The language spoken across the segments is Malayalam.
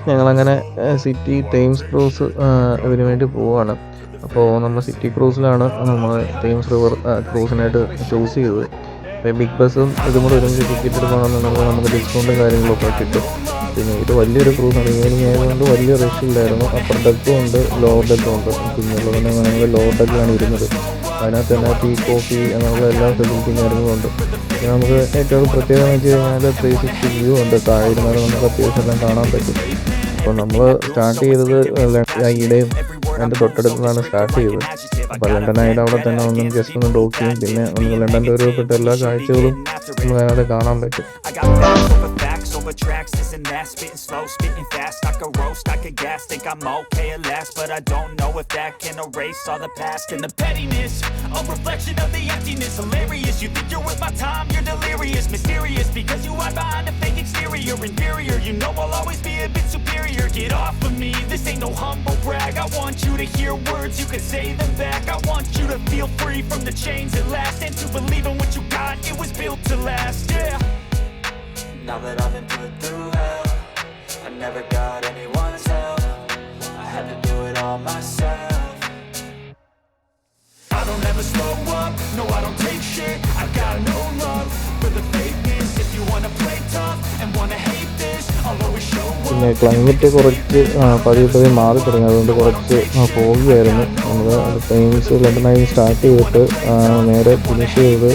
ഞങ്ങളങ്ങനെ സിറ്റി തേംസ് ക്രൂസ് ഇതിനു വേണ്ടി പോവുകയാണ്. അപ്പോൾ നമ്മൾ സിറ്റി ക്രൂസിലാണ് നമ്മൾ തേംസ് റിവർ ക്രൂസിനായിട്ട് ചൂസ് ചെയ്തത്. അപ്പോൾ ബിഗ് ബസ്സും ഇതും കൂടെ ഒരുമിച്ച് ടിക്കറ്റ് എടുക്കുകയാണെന്നുണ്ടെങ്കിൽ നമുക്ക് ഡിസ്കൗണ്ടും കാര്യങ്ങളൊക്കെ കിട്ടും. പിന്നെ ഇത് വലിയൊരു ക്രൂസാണ്. ഈവനിങ് ആയതുകൊണ്ട് വലിയ റഷ് ഇല്ലായിരുന്നു. അപ്പർ ഡെക്കും ഉണ്ട്, ലോവർ ഡെക്കും ഉണ്ട്. പിന്നെയുള്ളത് തന്നെ ഞങ്ങൾ ലോവർ ഡെക്കിലാണ് ഇരുന്നത്. അതിനകത്ത് തന്നെ ടീ, കോഫി അങ്ങനെയുള്ള എല്ലാ ഫെസിലിറ്റിയും കാര്യങ്ങളും ഉണ്ട്. പിന്നെ നമുക്ക് ഏറ്റവും പ്രത്യേകത എന്ന് വെച്ച് കഴിഞ്ഞാൽ 360 വ്യൂ ഉണ്ട്. താഴെ ഇരുന്നാലും നമുക്ക് അത്യാവശ്യം എല്ലാം കാണാൻ പറ്റും. അപ്പോൾ നമ്മൾ സ്റ്റാർട്ട് ചെയ്തത് ഈയിടെയും എൻ്റെ തൊട്ടടുത്താണ് സ്റ്റാർട്ട് ചെയ്തത്. അപ്പോൾ ലണ്ടൻ ആയിട്ട് അവിടെ തന്നെ ഒന്നും ജസ്റ്റ് ഒന്ന് ഡോക്ക് ചെയ്യും. പിന്നെ നമുക്ക് ലണ്ടൻ്റെ ഒരുപ്പെട്ട എല്ലാ കാഴ്ചകളും നമുക്ക് അതിനകത്ത് കാണാൻ പറ്റും. Over tracks, this and that, spitting slow, spitting fast. I could roast, I could gas, think I'm okay at last, but I don't know if that can erase all the past and the pettiness. A reflection of the emptiness, hilarious. You think you're worth my time, you're delirious, mysterious, because you hide behind a fake exterior, inferior. You know I'll always be a bit superior. Get off of me, this ain't no humble brag. I want you to hear words, you can say them back. I want you to feel free from the chains that last, and to believe in what you got, it was built to last, yeah. Now that I've been put through hell, I never got anyone's help. I had to do it all myself. I don't ever slow up, no I don't take shit. I got no love for the fakeness. If you wanna play tough and wanna hate this, I'll always show up. പിന്നെ ക്ലൈമറ്റ് കുറച്ച് പതിയെ മാറി തുടങ്ങി. അതുകൊണ്ട് കുറച്ച് പോവുകയായിരുന്നു. നമ്മൾ തേംസ് ലണ്ടനായി സ്റ്റാർട്ട് ചെയ്തിട്ട് നേരെ ഫിനിഷ് ചെയ്തത്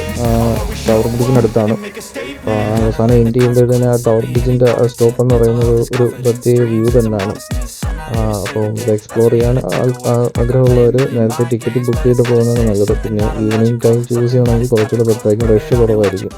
ടവർ ബ്രിഡ്ജിനടുത്താണ്. അവസാനം എൻഡ് ചെയ്യുമ്പോഴത്തേന് ആ ടവർ ബ്രിഡ്ജിൻ്റെ സ്റ്റോപ്പ് എന്ന് പറയുന്നത് ഒരു പ്രത്യേക വ്യൂ തന്നെയാണ്. അപ്പോൾ ഇത് എക്സ്പ്ലോർ ചെയ്യാൻ ആഗ്രഹമുള്ളവർ നേരത്തെ ടിക്കറ്റ് ബുക്ക് ചെയ്ത് പോകുന്നത് നല്ലത്. പിന്നെ ഈവനിങ് ടൈം ചൂസ് ചെയ്യണമെങ്കിൽ കുറച്ചുകൂടെ ബെറ്ററായിരിക്കും, റഷ് കുറവായിരിക്കും.